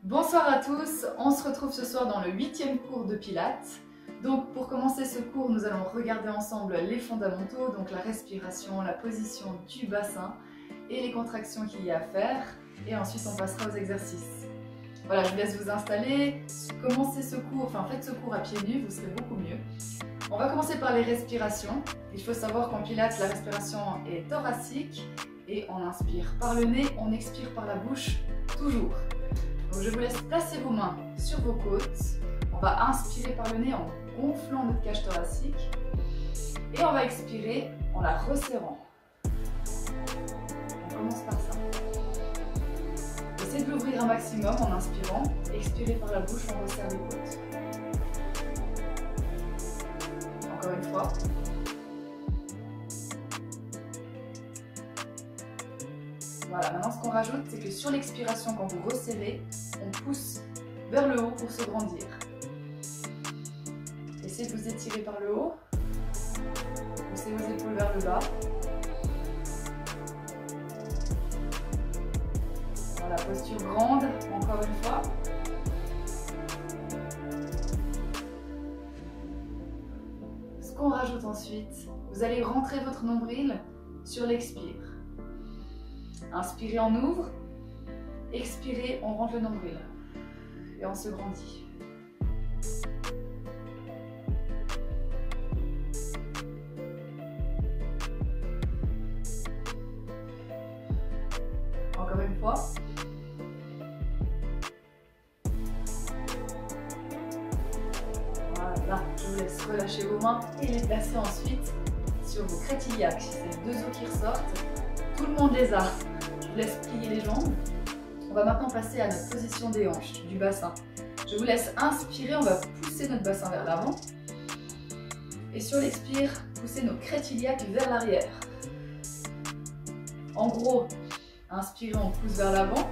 Bonsoir à tous, on se retrouve ce soir dans le 8e cours de Pilates. Donc pour commencer ce cours, nous allons regarder ensemble les fondamentaux, donc la respiration, la position du bassin et les contractions qu'il y a à faire. Et ensuite on passera aux exercices. Voilà, je vous laisse vous installer, commencez ce cours, faites ce cours à pieds nus, vous serez beaucoup mieux. On va commencer par les respirations. Il faut savoir qu'en Pilates, la respiration est thoracique et on inspire par le nez, on expire par la bouche, toujours. Donc je vous laisse placer vos mains sur vos côtes. On va inspirer par le nez en gonflant notre cage thoracique et on va expirer en la resserrant. On commence par ça. Essayez de l'ouvrir un maximum en inspirant, expirez par la bouche, on resserre les côtes. Encore une fois. Voilà, maintenant ce qu'on rajoute, c'est que sur l'expiration, quand vous resserrez, on pousse vers le haut pour se grandir. Essayez de vous étirer par le haut. Poussez vos épaules vers le bas. Voilà, posture grande, encore une fois. Ce qu'on rajoute ensuite, vous allez rentrer votre nombril sur l'expire. Inspirez, on ouvre. Expirez, on rentre le nombril. Et on se grandit. Encore une fois. Voilà, je vous laisse relâcher vos mains et les placer ensuite sur vos crêtes iliaques. C'est les deux os qui ressortent. Tout le monde les a. Je vous laisse plier les jambes. On va maintenant passer à notre position des hanches, du bassin. Je vous laisse inspirer, on va pousser notre bassin vers l'avant. Et sur l'expire, pousser nos crêtes iliaques vers l'arrière. En gros, inspirez, on pousse vers l'avant.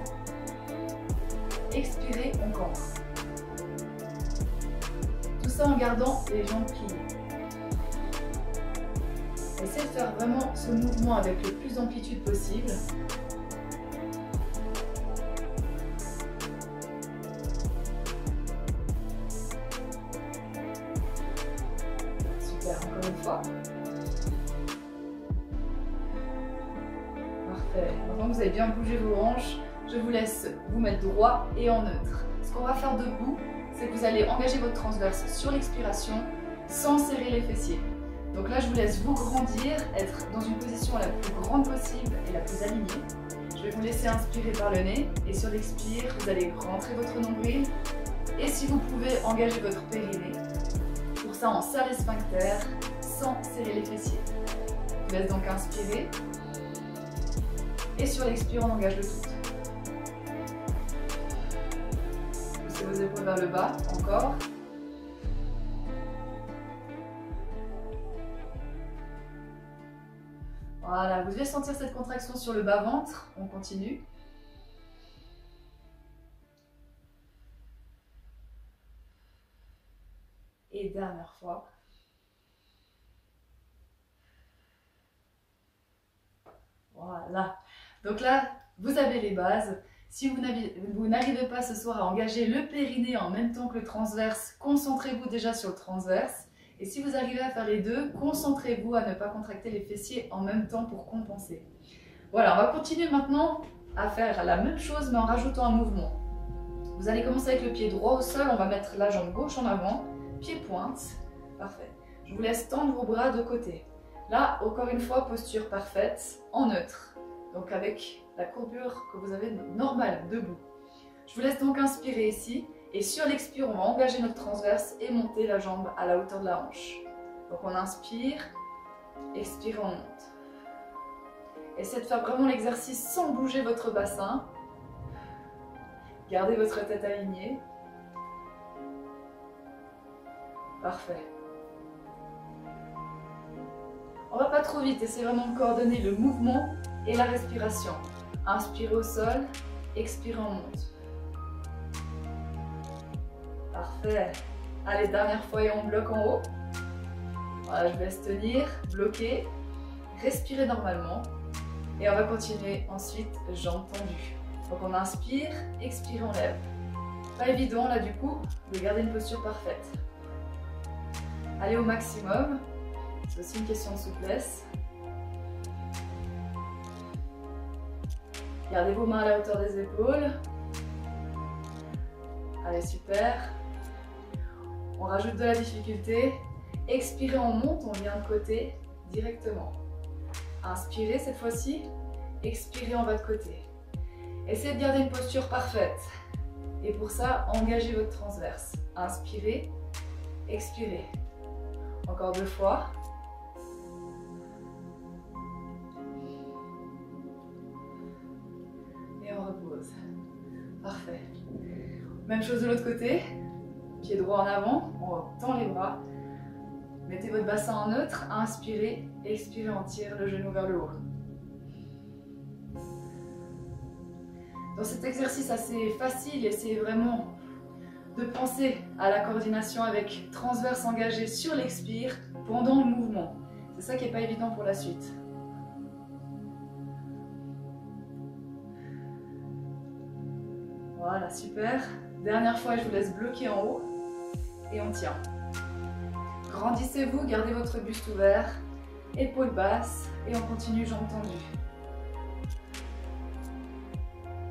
Expirez, on cambre. Tout ça en gardant les jambes pliées. Essayez de faire vraiment ce mouvement avec le plus d'amplitude possible. Super, encore une fois. Parfait. Maintenant que vous avez bien bougé vos hanches, je vous laisse vous mettre droit et en neutre. Ce qu'on va faire debout, c'est que vous allez engager votre transverse sur l'expiration sans serrer les fessiers. Donc là, je vous laisse vous grandir, être dans une position la plus grande possible et la plus alignée. Je vais vous laisser inspirer par le nez et sur l'expire, vous allez rentrer votre nombril. Et si vous pouvez, engager votre périnée. Pour ça, on serre les sphincters sans serrer les fessiers. Je vous laisse donc inspirer. Et sur l'expire, on engage le tout. Poussez vos épaules vers le bas, encore. Voilà, vous devez sentir cette contraction sur le bas-ventre. On continue. Et dernière fois. Voilà. Donc là, vous avez les bases. Si vous n'arrivez pas ce soir à engager le périnée en même temps que le transverse, concentrez-vous déjà sur le transverse. Et si vous arrivez à faire les deux, concentrez-vous à ne pas contracter les fessiers en même temps pour compenser. Voilà, on va continuer maintenant à faire la même chose mais en rajoutant un mouvement. Vous allez commencer avec le pied droit au sol, on va mettre la jambe gauche en avant, pied pointe, parfait. Je vous laisse tendre vos bras de côté. Là, encore une fois, posture parfaite, en neutre. Donc avec la courbure que vous avez normale, debout. Je vous laisse donc inspirer ici. Et sur l'expire, on va engager notre transverse et monter la jambe à la hauteur de la hanche. Donc on inspire, expire, on monte. Essayez de faire vraiment l'exercice sans bouger votre bassin. Gardez votre tête alignée. Parfait. On va pas trop vite, essayez vraiment de coordonner le mouvement et la respiration. Inspirez au sol, expirez, on monte. Parfait. Allez, dernière fois et on bloque en haut. Voilà, je vous laisse tenir, bloquer, respirer normalement. Et on va continuer ensuite, jambes tendues. Donc on inspire, expire, on lève. Pas évident là du coup de garder une posture parfaite. Allez au maximum, c'est aussi une question de souplesse. Gardez vos mains à la hauteur des épaules. Allez, super. On rajoute de la difficulté. Expirez, on monte, on vient de côté directement. Inspirez cette fois-ci. Expirez, on va de côté. Essayez de garder une posture parfaite. Et pour ça, engagez votre transverse. Inspirez, expirez. Encore 2 fois. Et on repose. Parfait. Même chose de l'autre côté. Pied droit en avant, on tend les bras. Mettez votre bassin en neutre. Inspirez, expirez, on tire le genou vers le haut. Dans cet exercice assez facile, essayez vraiment de penser à la coordination avec transverse engagé sur l'expire pendant le mouvement. C'est ça qui n'est pas évident pour la suite. Voilà, super. Dernière fois, je vous laisse bloquer en haut et on tient. Grandissez-vous, gardez votre buste ouvert, épaules basses et on continue jambes tendues.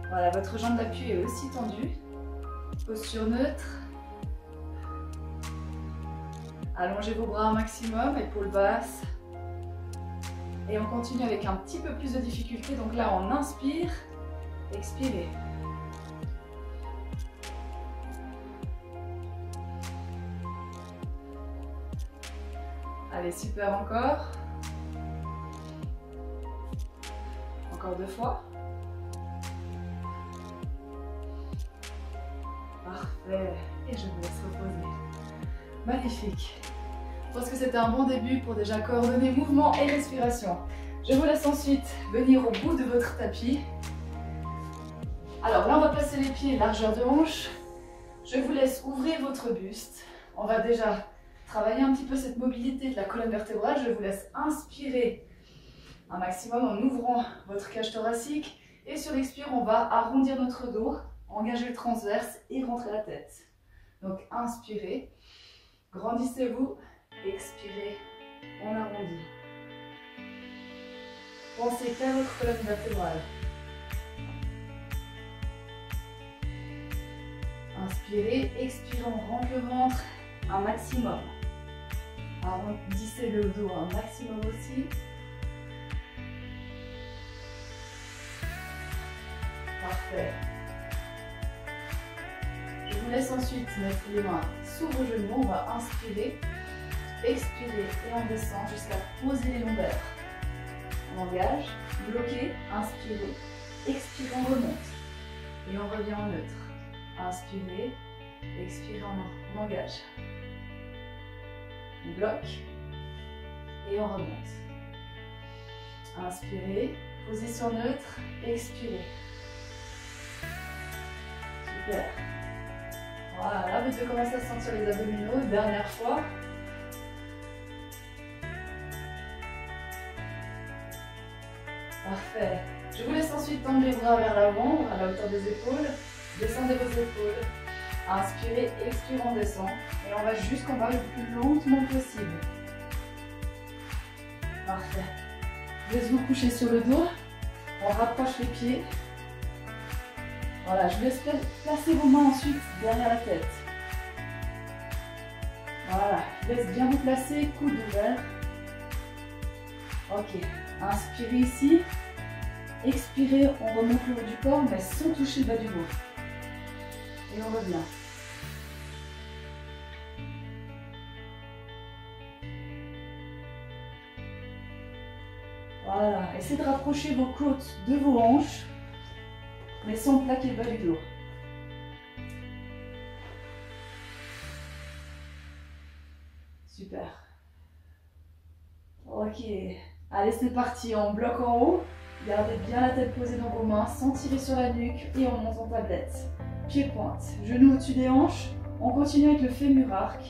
Voilà, votre jambe d'appui est aussi tendue. Posture neutre. Allongez vos bras un maximum, épaules basses. Et on continue avec un petit peu plus de difficulté. Donc là, on inspire, expirez. Allez, super encore. Encore 2 fois. Parfait. Et je vous laisse reposer. Magnifique. Je pense que c'était un bon début pour déjà coordonner mouvement et respiration. Je vous laisse ensuite venir au bout de votre tapis. Alors là, on va placer les pieds largeur de hanche. Je vous laisse ouvrir votre buste. On va déjà travailler un petit peu cette mobilité de la colonne vertébrale. Je vous laisse inspirer un maximum en ouvrant votre cage thoracique. Et sur l'expire, on va arrondir notre dos, engager le transverse et rentrer la tête. Donc inspirez, grandissez-vous, expirez, on arrondit. Pensez qu'à votre colonne vertébrale. Inspirez, expirez, on rentre le ventre un maximum. Arrondissez le dos un maximum aussi. Parfait. Je vous laisse ensuite mettre les mains sous vos genoux. On va inspirer, expirer et on descend jusqu'à poser les lombaires. On engage, bloquez, inspirez, expirez, on remonte. Et on revient en neutre. Inspirez, expirez, on engage. On bloque et on remonte. Inspirez, position neutre, expirez. Super. Voilà, vous devez commencer à sentir les abdominaux. Dernière fois. Parfait. Je vous laisse ensuite tendre les bras vers l'avant, à la hauteur des épaules. Descendez vos épaules. Inspirez, expirez, on descend. Et on va jusqu'en bas le plus lentement possible. Parfait. Je laisse vous coucher sur le dos. On rapproche les pieds. Voilà, je vous laisse placer vos mains ensuite derrière la tête. Voilà, je vous laisse bien vous placer, coude ouvert. Ok, inspirez ici. Expirez, on remonte le haut du corps, mais sans toucher le bas du dos. Et on revient. Voilà, essayez de rapprocher vos côtes de vos hanches, mais sans plaquer le bas du dos. Super. Ok, allez c'est parti, on bloque en haut. Gardez bien la tête posée dans vos mains, sans tirer sur la nuque et on monte en tablette. Pieds pointe, genoux au-dessus des hanches. On continue avec le fémur arc,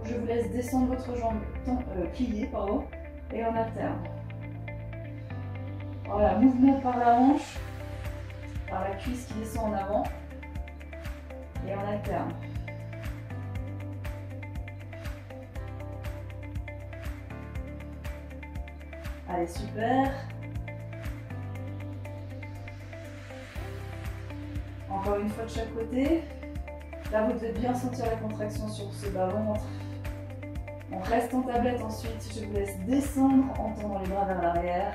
où je vous laisse descendre votre jambe pliée, et on alterne. Voilà, mouvement par la hanche, par la cuisse qui descend en avant. Et on alterne. Allez, super. Encore une fois de chaque côté. Là, vous devez bien sentir la contraction sur ce bas-ventre. On reste en tablette ensuite. Je vous laisse descendre en tendant les bras vers l'arrière.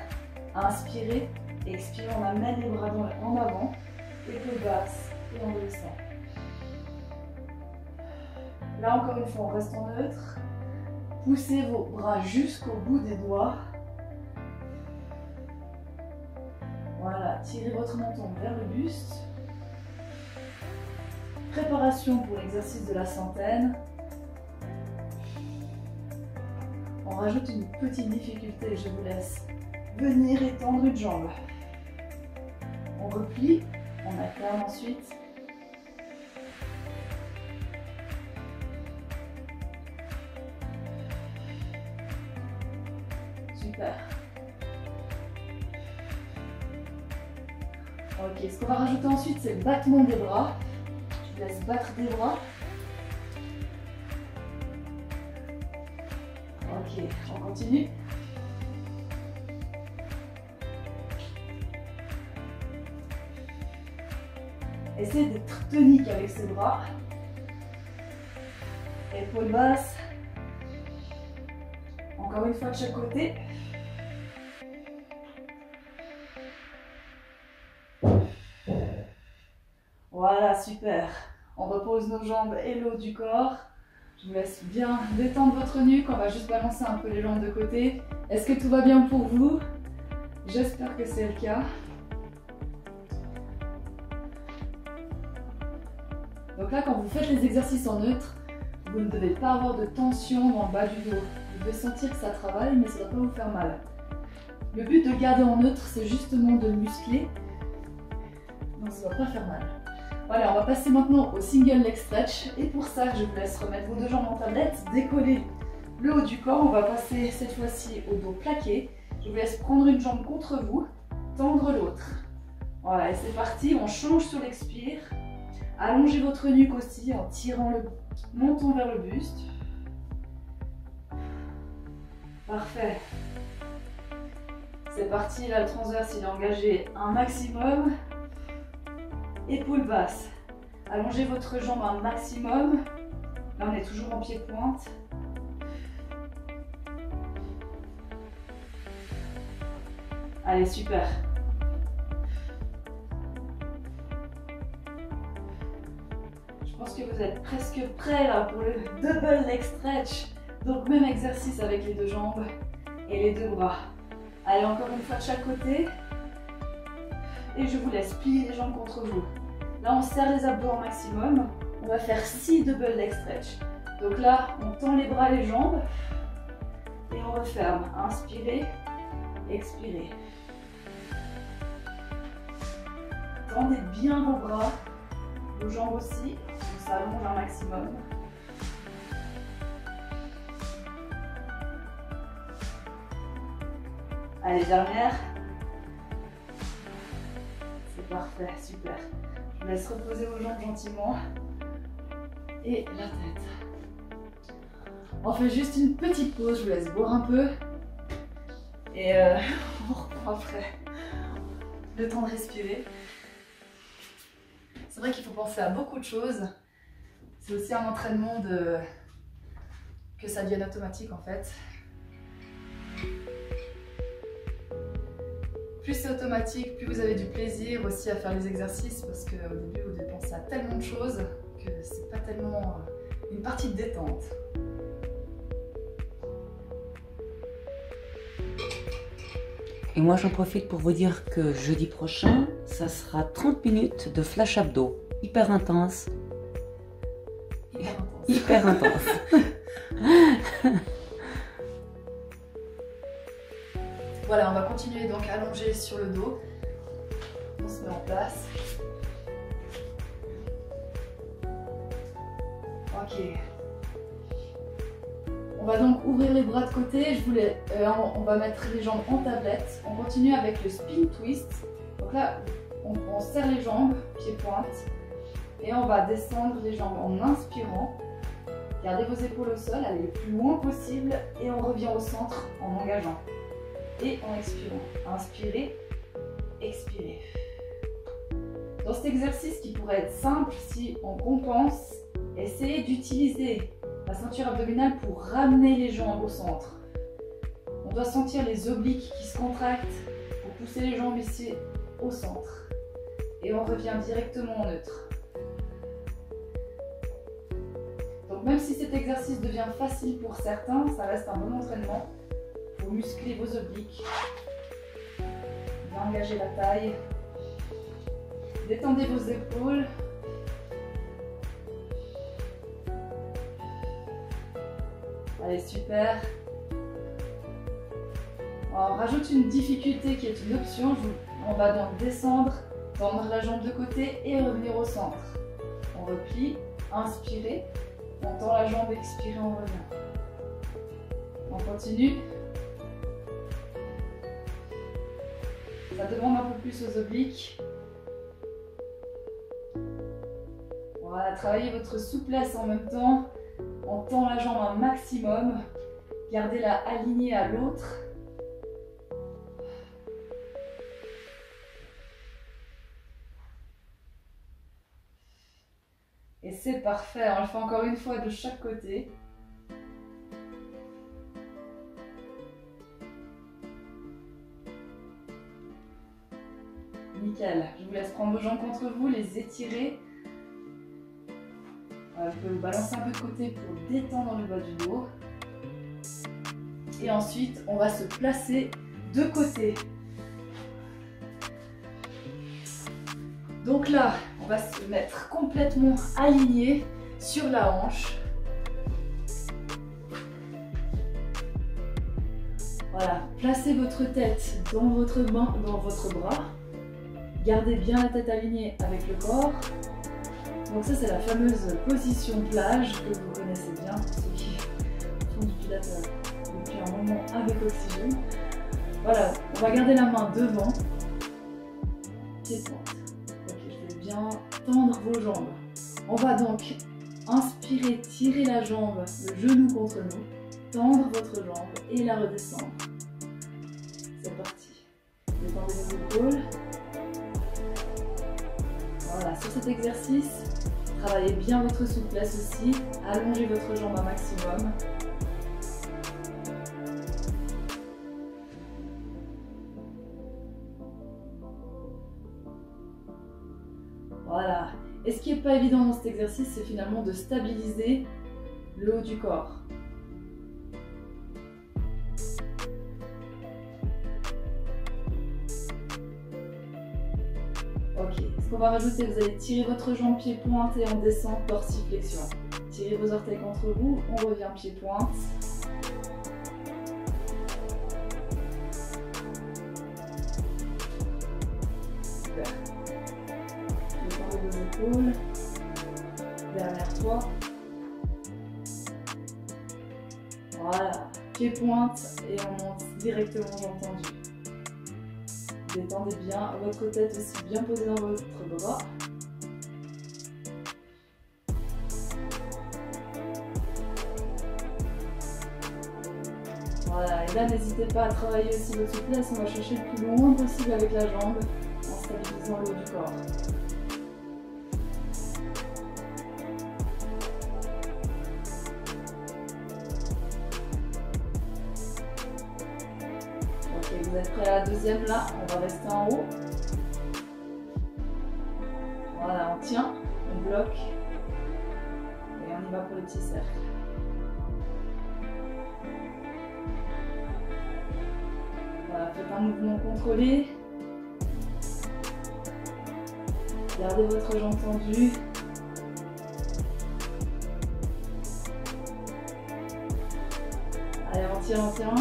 Inspirez. Expirez, on amène les bras en avant. Épaules basses et on descend. Là, encore une fois, on reste en neutre. Poussez vos bras jusqu'au bout des doigts. Voilà, tirez votre menton vers le buste. Préparation pour l'exercice de la centaine. On rajoute une petite difficulté, je vous laisse venir étendre une jambe. On replie, on alterne ensuite. Super. Ok, ce qu'on va rajouter ensuite, c'est le battement des bras. Je vous laisse battre des bras. Ok, on continue. Essayez d'être tonique avec ses bras. Épaules basses. Encore une fois de chaque côté. Voilà, super. On repose nos jambes et le haut du corps. Je vous laisse bien détendre votre nuque. On va juste balancer un peu les jambes de côté. Est-ce que tout va bien pour vous? J'espère que c'est le cas. Donc là, quand vous faites les exercices en neutre, vous ne devez pas avoir de tension dans le bas du dos. Vous devez sentir que ça travaille, mais ça ne doit pas vous faire mal. Le but de le garder en neutre, c'est justement de le muscler. Donc ça ne doit pas faire mal. Voilà, on va passer maintenant au single leg stretch. Et pour ça, je vous laisse remettre vos deux jambes en tablette, décoller le haut du corps. On va passer cette fois-ci au dos plaqué. Je vous laisse prendre une jambe contre vous, tendre l'autre. Voilà, et c'est parti. On change sur l'expire. Allongez votre nuque aussi en tirant le menton vers le buste. Parfait. C'est parti, là le transverse il est engagé un maximum. Épaules basses. Allongez votre jambe un maximum. Là on est toujours en pied-pointe. Allez, super. Je pense que vous êtes presque prêts là pour le double leg stretch. Donc même exercice avec les deux jambes et les deux bras. Allez, encore une fois de chaque côté. Et je vous laisse plier les jambes contre vous. Là, on serre les abdos au maximum. On va faire 6 double leg stretch. Donc là, on tend les bras, les jambes. Et on referme. Inspirez, expirez. Tendez bien vos bras, vos jambes aussi. On s'allonge un maximum. Allez, dernière. C'est parfait, super. Je vous laisse reposer vos jambes gentiment. Et la tête. On fait juste une petite pause, je vous laisse boire un peu. Et on reprend après. Le temps de respirer. C'est vrai qu'il faut penser à beaucoup de choses. C'est aussi un entraînement que ça devienne automatique en fait. Plus c'est automatique, plus vous avez du plaisir aussi à faire les exercices parce qu'au début vous devez penser à tellement de choses que c'est pas tellement une partie de détente. Et moi j'en profite pour vous dire que jeudi prochain, ça sera 30 minutes de flash abdos. Hyper intense. Hyper intense. Voilà, on va continuer donc allongé sur le dos. On se met en place. Ok. On va donc ouvrir les bras de côté. On va mettre les jambes en tablette. On continue avec le spin twist. Donc là, on serre les jambes, pieds pointe. Et on va descendre les jambes en inspirant. Gardez vos épaules au sol, allez le plus loin possible et on revient au centre en engageant. Et en expirant. Inspirez, expirez. Dans cet exercice qui pourrait être simple si on compense, essayez d'utiliser la ceinture abdominale pour ramener les jambes au centre. On doit sentir les obliques qui se contractent pour pousser les jambes ici au centre. Et on revient directement en neutre. Donc même si cet exercice devient facile pour certains, ça reste un bon entraînement pour muscler vos obliques. Bien engager la taille. Détendez vos épaules. Allez, super. On rajoute une difficulté qui est une option. On va donc descendre, tendre la jambe de côté et revenir au centre. On replie, inspirez, on tend la jambe, expirez, on revient. On continue. Ça demande un peu plus aux obliques. Voilà, travaillez votre souplesse en même temps. On tend la jambe un maximum. Gardez-la alignée à l'autre. Et c'est parfait, on le fait encore une fois de chaque côté. Nickel, je vous laisse prendre vos jambes contre vous, les étirer. Vous pouvez vous balancer un peu de côté pour détendre le bas du dos. Et ensuite, on va se placer de côté. Donc là, on va se mettre complètement aligné sur la hanche. Voilà, placez votre tête dans votre main, dans votre bras. Gardez bien la tête alignée avec le corps. Donc ça, c'est la fameuse position plage que vous connaissez bien, ceux qui font du pilates depuis un moment avec oxygène. Voilà, on va garder la main devant, pied pointe. Ok, je vais bien tendre vos jambes. On va donc inspirer, tirer la jambe, le genou contre nous, tendre votre jambe et la redescendre. C'est parti. Détendez les épaules. Voilà, sur cet exercice, travaillez bien votre souplesse aussi, allongez votre jambe un maximum. Voilà. Et ce qui n'est pas évident dans cet exercice, c'est finalement de stabiliser le haut du corps. Ok, ce qu'on va rajouter, vous allez tirer votre jambe pied-pointe et on descend dorsiflexion. Tirez vos orteils contre vous, on revient pied-pointe. Super. Détendez vos épaules. Dernière fois. Voilà, pied-pointe et on monte directement jambe tendue. Détendez bien votre tête aussi bien posée dans votre bras. Voilà, et là n'hésitez pas à travailler aussi votre souplesse, on va chercher le plus loin possible avec la jambe en stabilisant le haut du corps. Vous êtes prêts à la deuxième là, on va rester en haut. Voilà, on tient, on bloque et on y va pour le petit cercle. Voilà, faites un mouvement contrôlé. Gardez votre jambe tendue. Allez, on tient, on tient.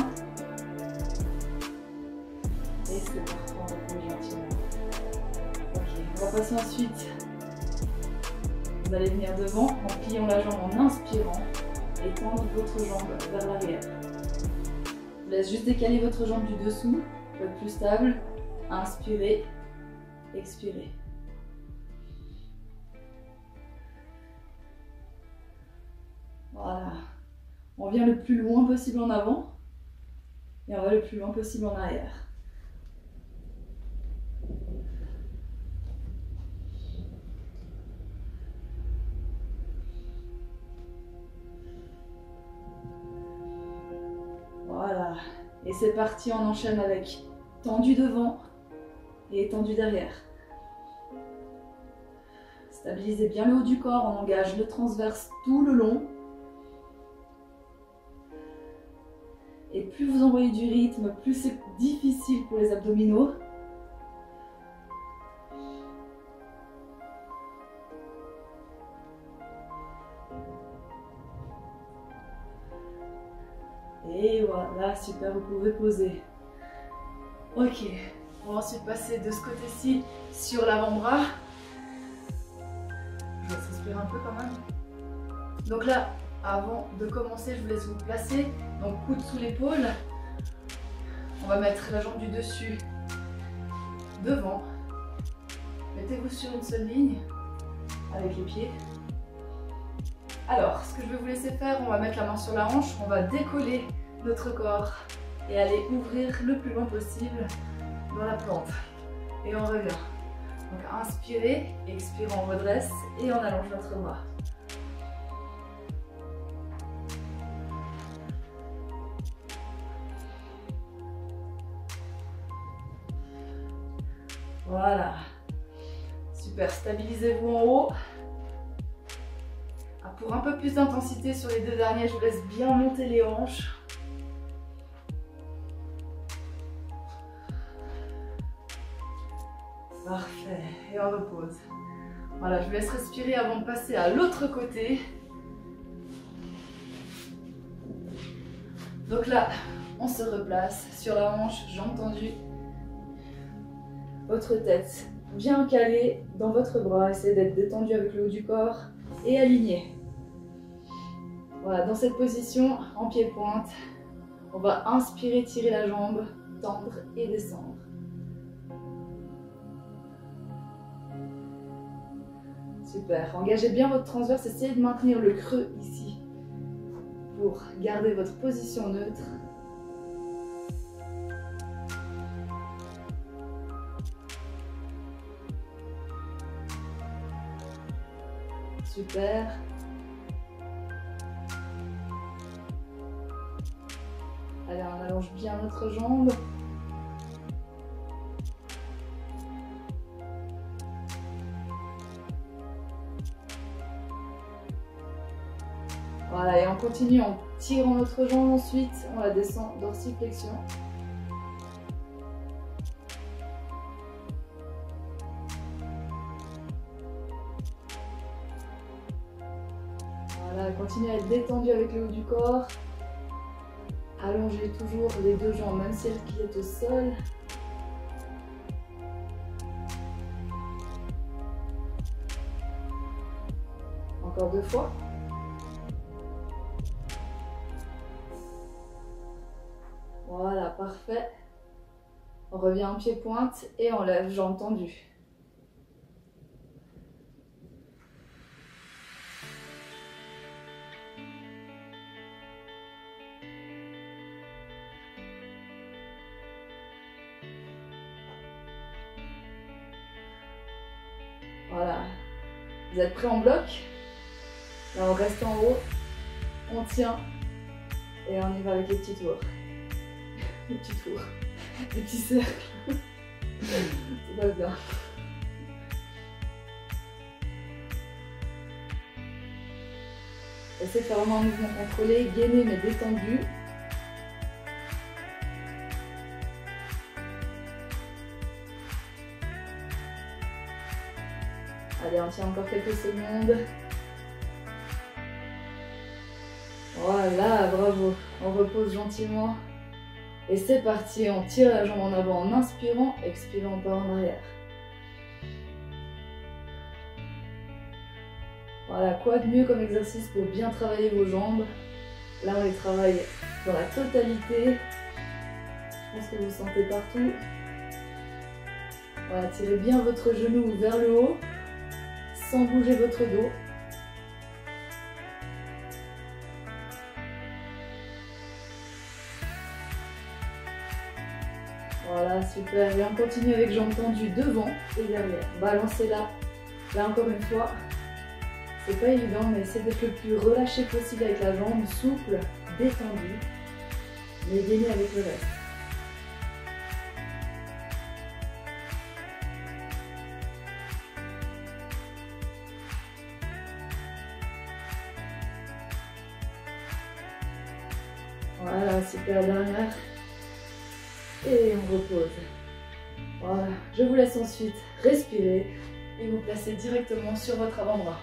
Et c'est parti, on repose gentiment. Ok, on va passer ensuite. Vous allez venir devant en pliant la jambe en inspirant et tendre votre jambe vers l'arrière. Je vous laisse juste décaler votre jambe du dessous pour être plus stable. Inspirez, expirez. On vient le plus loin possible en avant et on va le plus loin possible en arrière. Voilà. Et c'est parti, on enchaîne avec tendu devant et étendu derrière. Stabilisez bien le haut du corps, on engage le transverse tout le long. Et plus vous envoyez du rythme, plus c'est difficile pour les abdominaux. Et voilà, super, vous pouvez poser. Ok, on va ensuite passer de ce côté-ci sur l'avant-bras. Je vais respirer un peu quand même. Donc là, avant de commencer, je vous laisse vous placer. Donc coude sous l'épaule. On va mettre la jambe du dessus devant. Mettez-vous sur une seule ligne avec les pieds. Alors, ce que je vais vous laisser faire, on va mettre la main sur la hanche, on va décoller notre corps et aller ouvrir le plus loin possible dans la plante. Et on revient. Donc inspirez, expirez, on redresse et on allonge notre bras. Voilà. Super, stabilisez-vous en haut. Pour un peu plus d'intensité sur les deux derniers, je vous laisse bien monter les hanches. Parfait, et on repose. Voilà, je vous laisse respirer avant de passer à l'autre côté. Donc là, on se replace sur la hanche, jambes tendues. Votre tête bien calée dans votre bras. Essayez d'être détendu avec le haut du corps et aligné. Voilà, dans cette position, en pied-pointe, on va inspirer, tirer la jambe, tendre et descendre. Super, engagez bien votre transverse, essayez de maintenir le creux ici pour garder votre position neutre. Super. Allez, on allonge bien notre jambe. Voilà, et on continue en tirant notre jambe ensuite. On la descend dorsiflexion. Voilà, continuez à être détendu avec le haut du corps. Allongez toujours les deux jambes, même celle qui est au sol. Encore 2 fois. Voilà, parfait. On revient en pied-pointe et on lève, jambes tendues. Voilà. Vous êtes prêts en bloc? Là, on reste en haut, on tient et on y va avec les petits tours. Les petits tours, les petits cercles. Tout va bien. Essayez de faire vraiment un mouvement contrôlé, gainé mais détendu. Allez, on tient encore quelques secondes. Voilà, bravo. On repose gentiment. Et c'est parti, on tire la jambe en avant en inspirant, expirant, on part en arrière. Voilà, quoi de mieux comme exercice pour bien travailler vos jambes. Là, on les travaille dans la totalité. Je pense que vous sentez partout. Voilà, tirez bien votre genou vers le haut, sans bouger votre dos. Voilà, super. Et on continue avec jambes tendues devant et derrière. Balancez là. Là encore une fois. C'est pas évident, mais essayez d'être le plus relâché possible avec la jambe, souple, détendue, mais gainée avec le reste. Voilà, super, dernière. Et on repose. Voilà, je vous laisse ensuite respirer et vous placer directement sur votre avant-bras.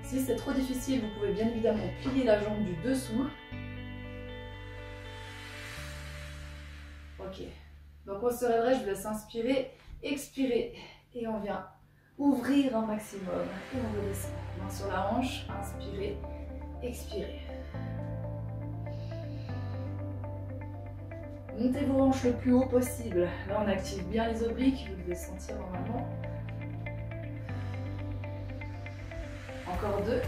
Si c'est trop difficile, vous pouvez bien évidemment plier la jambe du dessous. Ok, donc on se redresse, je vous laisse inspirer, expirer et on vient ouvrir un maximum et on redescend. Main sur la hanche, inspirez, expirez. Montez vos hanches le plus haut possible. Là, on active bien les obliques, vous devez sentir normalement. Encore 2.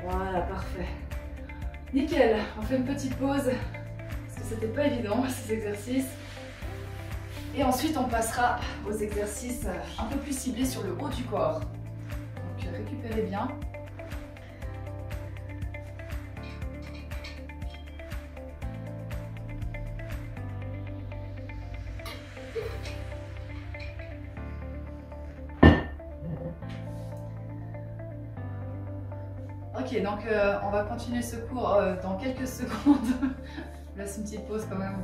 Voilà, parfait. Nickel, on fait une petite pause, parce que c'était pas évident ces exercices. Et ensuite, on passera aux exercices un peu plus ciblés sur le haut du corps. Donc, récupérez bien. Ok, donc on va continuer ce cours dans quelques secondes. Je laisse une petite pause quand même.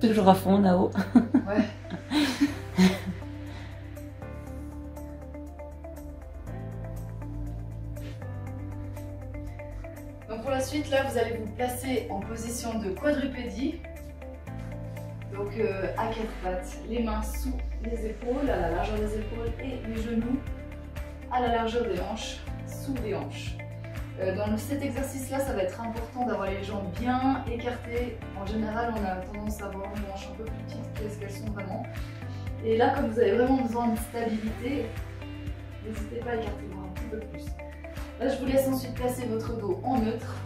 Toujours à fond, Nao. Ouais. Donc pour la suite, là, vous allez vous placer en position de quadrupédie. Donc à quatre pattes, les mains sous les épaules, à la largeur des épaules, et les genoux à la largeur des hanches, sous les hanches. Dans cet exercice-là, ça va être important d'avoir les jambes bien écartées. En général, on a tendance à avoir les hanches un peu plus petites qu'elles sont vraiment. Et là, comme vous avez vraiment besoin de stabilité, n'hésitez pas à écarter un petit peu plus. Là, je vous laisse ensuite placer votre dos en neutre.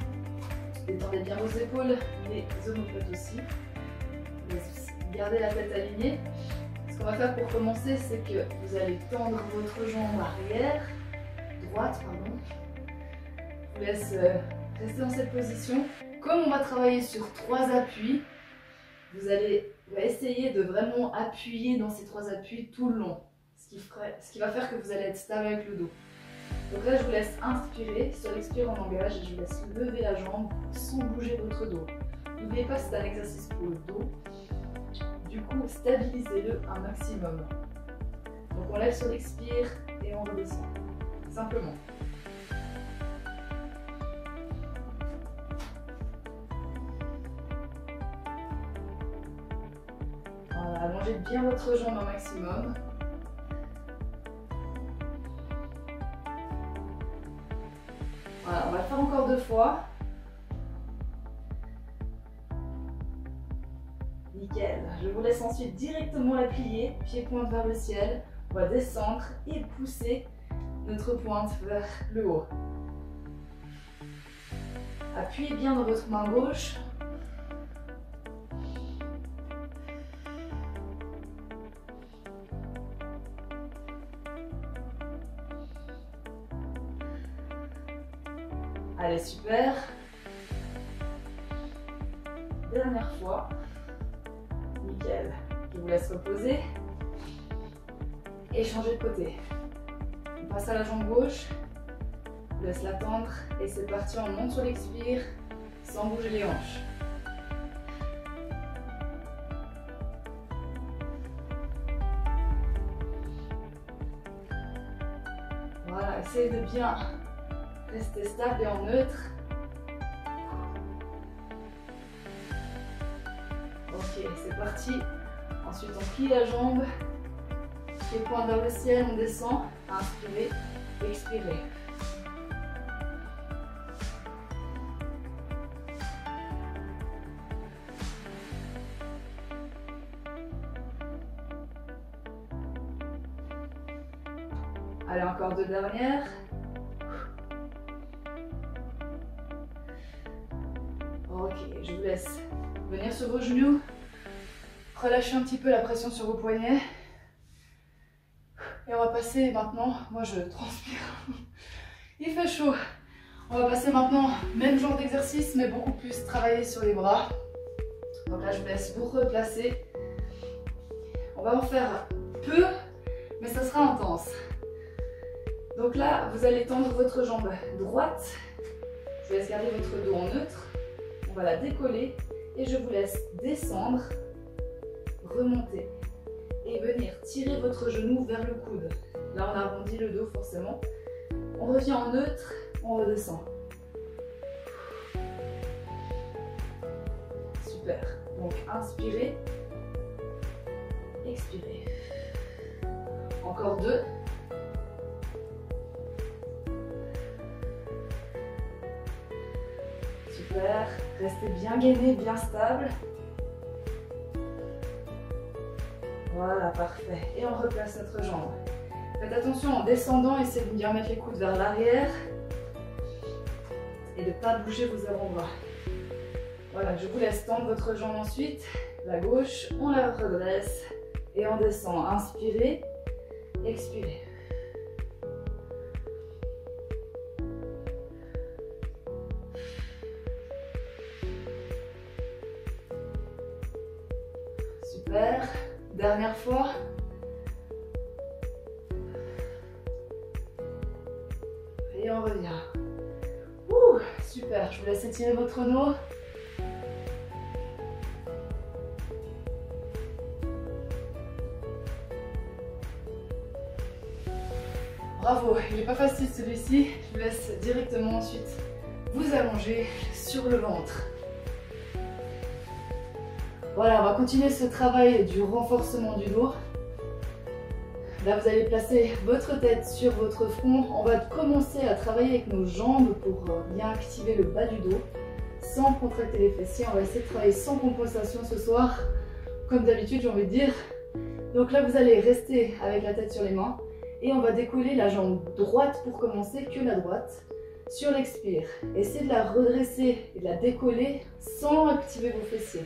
Détendez bien vos épaules, les omoplates aussi. Gardez la tête alignée. Ce qu'on va faire pour commencer, c'est que vous allez tendre votre jambe arrière, droite, pardon. Je vous laisse rester dans cette position. Comme on va travailler sur 3 appuis, vous allez essayer de vraiment appuyer dans ces 3 appuis tout le long. Ce qui va faire que vous allez être stable avec le dos. Donc là, je vous laisse inspirer. Sur l'expire, on engage et je vous laisse lever la jambe sans bouger votre dos. N'oubliez pas que c'est un exercice pour le dos. Du coup, stabilisez-le un maximum. Donc on lève sur l'expire et on redescend. Simplement. Voilà, allongez bien votre jambe un maximum. Voilà, on va le faire encore 2 fois. Nickel. Je vous laisse ensuite directement la plier, pied pointe vers le ciel. On va descendre et pousser notre pointe vers le haut. Appuyez bien dans votre main gauche. Allez, super. Dernière fois. Nickel. Je vous laisse reposer. Et changer de côté. On passe à la jambe gauche. Je vous laisse la tendre. Et c'est parti, on monte sur l'expire sans bouger les hanches. Voilà, essayez de bien rester stable et en neutre. Ok, c'est parti. Ensuite, on plie la jambe. Pied pointe vers le ciel, on descend. Inspirez, expirez. Allez, encore 2 dernières. Ok, je vous laisse venir sur vos genoux. Relâchez un petit peu la pression sur vos poignets. Et on va passer maintenant, moi je transpire, il fait chaud. On va passer maintenant, même genre d'exercice, mais beaucoup plus travailler sur les bras. Donc là, je vous laisse vous replacer. On va en faire peu, mais ça sera intense. Donc là, vous allez tendre votre jambe droite. Je vous laisse garder votre dos en neutre. On va la décoller et je vous laisse descendre, remonter et venir tirer votre genou vers le coude. Là, on arrondit le dos forcément. On revient en neutre, on redescend. Super. Donc, inspirez, expirez. Encore 2. Super. Restez bien gainé, bien stable. Voilà, parfait. Et on replace notre jambe. Faites attention en descendant, essayez de bien mettre les coudes vers l'arrière et de ne pas bouger vos avant-bras. Voilà, je vous laisse tendre votre jambe ensuite. La gauche, on la redresse et on descend. Inspirez, expirez. Super. Dernière fois. Et on revient. Ouh, super. Je vous laisse étirer votre dos. Bravo. Il n'est pas facile celui-ci. Je vous laisse directement ensuite vous allonger sur le ventre. Voilà, on va continuer ce travail du renforcement du dos. Là, vous allez placer votre tête sur votre front. On va commencer à travailler avec nos jambes pour bien activer le bas du dos, sans contracter les fessiers. On va essayer de travailler sans compensation ce soir, comme d'habitude, j'ai envie de dire. Donc là, vous allez rester avec la tête sur les mains et on va décoller la jambe droite pour commencer, que la droite, sur l'expire. Essayez de la redresser et de la décoller sans activer vos fessiers.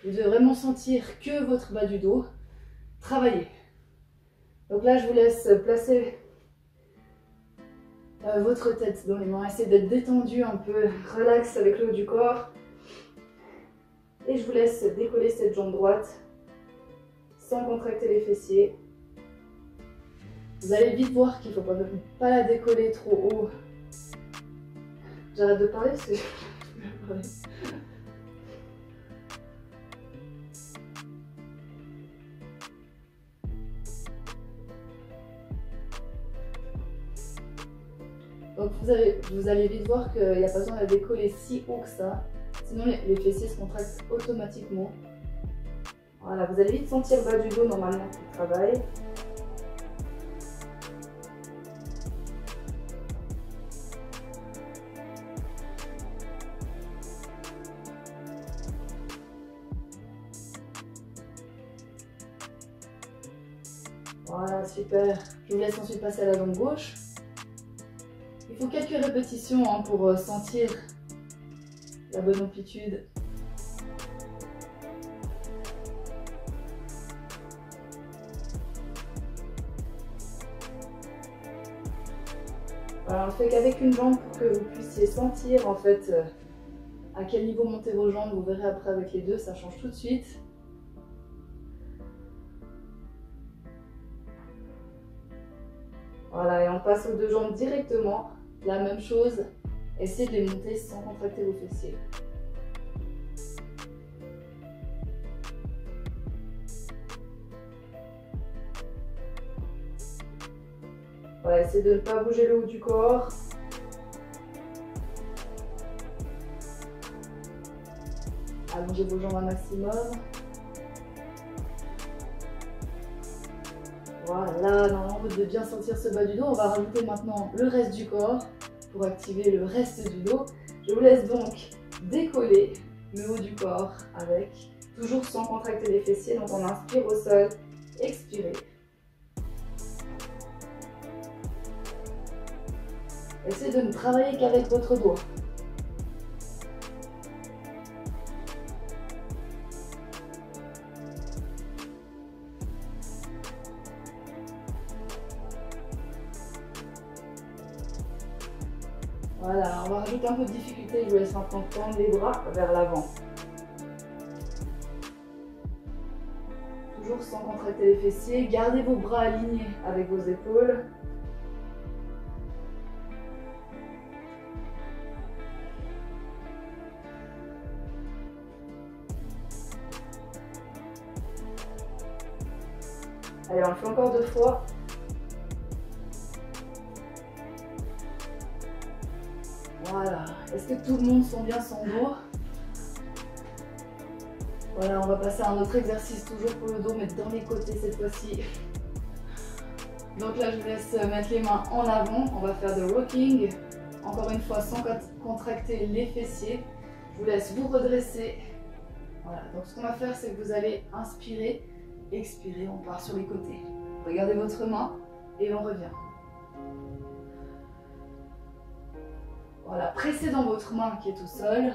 Vous devez vraiment sentir que votre bas du dos travailler. Donc là, je vous laisse placer votre tête dans les mains. Essayez d'être détendu un peu, relax avec le haut du corps. Et je vous laisse décoller cette jambe droite sans contracter les fessiers. Vous allez vite voir qu'il ne faut pas la décoller trop haut. J'arrête de parler parce que je vais parler. Donc vous allez vite voir qu'il n'y a pas besoin de la décoller si haut que ça. Sinon les fessiers se contractent automatiquement. Voilà, vous allez vite sentir le bas du dos normalement qui travaille. Voilà, super. Je vous laisse ensuite passer à la jambe gauche. Il faut quelques répétitions pour sentir la bonne amplitude. Voilà, on ne fait qu'avec une jambe pour que vous puissiez sentir en fait à quel niveau monter vos jambes. Vous verrez après avec les deux, ça change tout de suite. Voilà, et on passe aux deux jambes directement. La même chose, essayez de les monter sans contracter vos fessiers. Voilà, essayez de ne pas bouger le haut du corps. Allongez vos jambes un maximum. Voilà, normalement vous devez bien sentir ce bas du dos. On va rajouter maintenant le reste du corps pour activer le reste du dos. Je vous laisse donc décoller le haut du corps avec, toujours sans contracter les fessiers. Donc on inspire au sol, expirez. Essayez de ne travailler qu'avec votre doigt. Voilà, on va rajouter un peu de difficulté. Je vous laisse maintenant tendre les bras vers l'avant. Toujours sans contracter les fessiers. Gardez vos bras alignés avec vos épaules. Allez, on le fait encore 2 fois. Voilà. Est-ce que tout le monde sent bien son dos? Voilà, on va passer à un autre exercice, toujours pour le dos, mais dans les côtés cette fois-ci. Donc là, je vous laisse mettre les mains en avant. On va faire de rocking. Encore une fois, sans contracter les fessiers. Je vous laisse vous redresser. Voilà, donc ce qu'on va faire, c'est que vous allez inspirer, expirer, on part sur les côtés. Regardez votre main et on revient. Voilà, pressez dans votre main qui est au sol.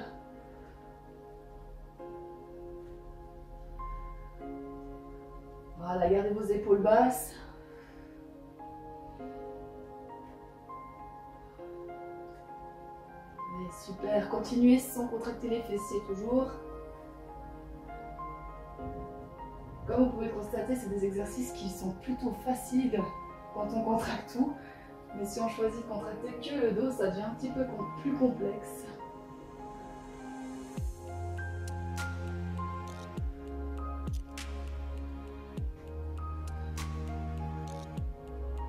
Voilà, gardez vos épaules basses. Et super, continuez sans contracter les fessiers toujours. Comme vous pouvez le constater, c'est des exercices qui sont plutôt faciles quand on contracte tout. Mais si on choisit de contracter que le dos, ça devient un petit peu plus complexe.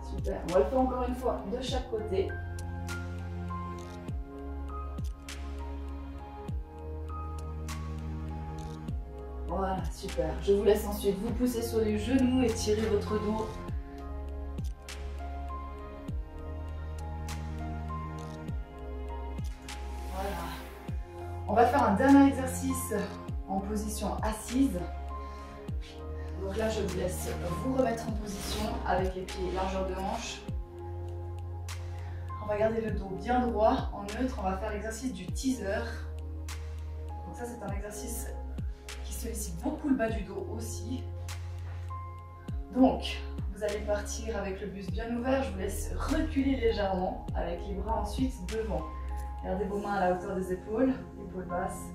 Super, on va le faire encore une fois de chaque côté. Voilà, super. Je vous laisse ensuite vous pousser sur les genoux et tirer votre dos. Voilà. On va faire un dernier exercice en position assise. Donc là, je vous laisse vous remettre en position avec les pieds largeur de hanche. On va garder le dos bien droit, en neutre. On va faire l'exercice du teaser. Donc ça, c'est un exercice qui sollicite beaucoup le bas du dos aussi. Donc, vous allez partir avec le buste bien ouvert. Je vous laisse reculer légèrement avec les bras ensuite devant. Gardez vos mains à la hauteur des épaules, épaules basses.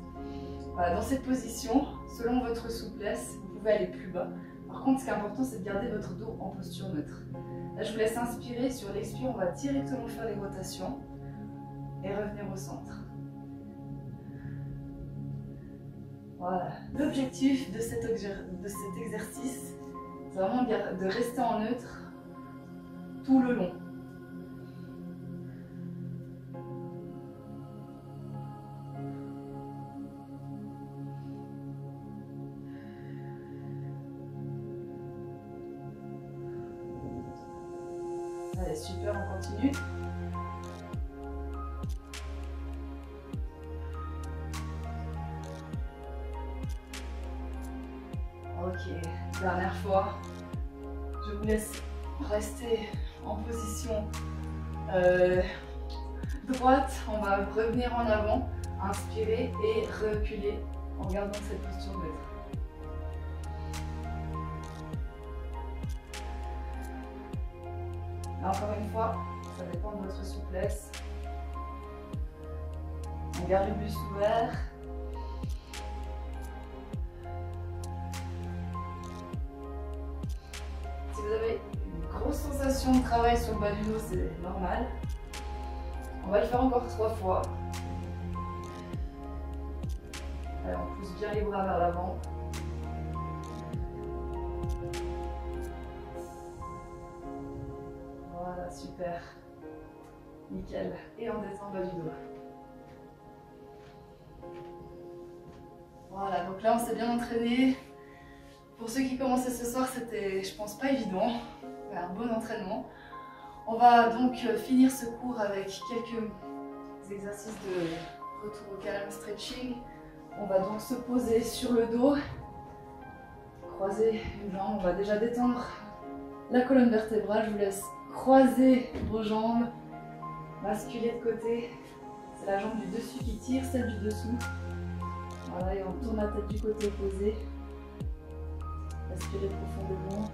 Voilà, dans cette position, selon votre souplesse, vous pouvez aller plus bas. Par contre, ce qui est important, c'est de garder votre dos en posture neutre. Là, je vous laisse inspirer. Sur l'expire, on va directement faire les rotations et revenir au centre. Voilà. L'objectif de cet exercice, c'est vraiment de rester en neutre tout le long. Allez, super, on continue. Ok, dernière fois. Je vous laisse rester en position droite. On va revenir en avant, inspirer et reculer en gardant cette posture neutre. Encore une fois, ça dépend de votre souplesse. On garde le buste ouvert. Si vous avez une grosse sensation de travail sur le bas du dos, c'est normal. On va le faire encore 3 fois. Allez, on pousse bien les bras vers l'avant. Voilà, super. Nickel. Et on descend bas du dos. Voilà, donc là on s'est bien entraîné. Pour ceux qui commençaient ce soir, c'était, je pense, pas évident. Mais un bon entraînement. On va donc finir ce cours avec quelques exercices de retour au calme, stretching. On va donc se poser sur le dos, croiser une jambe. On va déjà détendre la colonne vertébrale. Je vous laisse croiser vos jambes Basculer de côté. C'est la jambe du dessus qui tire celle du dessous. Voilà, et on tourne la tête du côté opposé. Respirez profondément.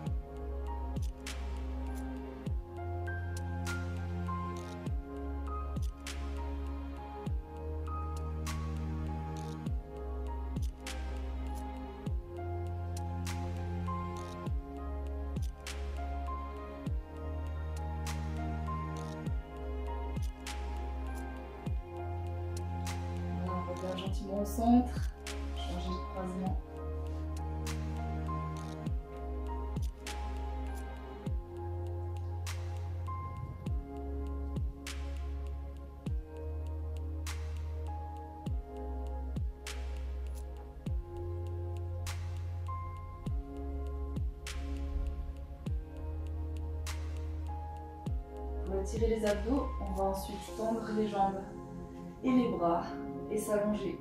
Regarde gentiment au centre, changer de croisement. Pour étirer les abdos, on va ensuite tendre les jambes et les bras et s'allonger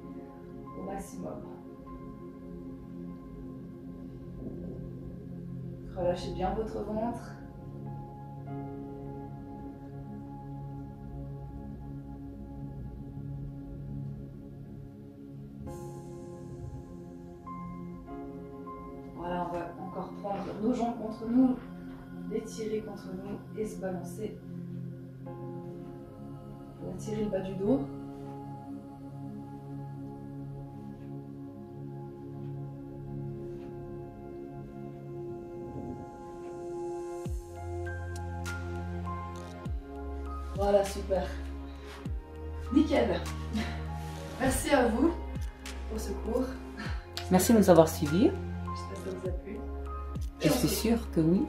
au maximum. Relâchez bien votre ventre. Voilà, on va encore prendre nos jambes contre nous, les tirer contre nous et se balancer. On va tirer le bas du dos. Voilà, super. Nickel. Merci à vous pour ce cours. Merci de nous avoir suivis. J'espère que ça vous a plu. Je suis sûre que oui.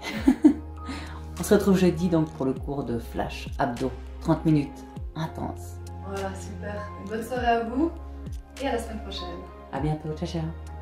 On se retrouve jeudi donc pour le cours de Flash Abdos. 30 minutes intenses. Voilà, super. Une bonne soirée à vous et à la semaine prochaine. À bientôt. Ciao, ciao.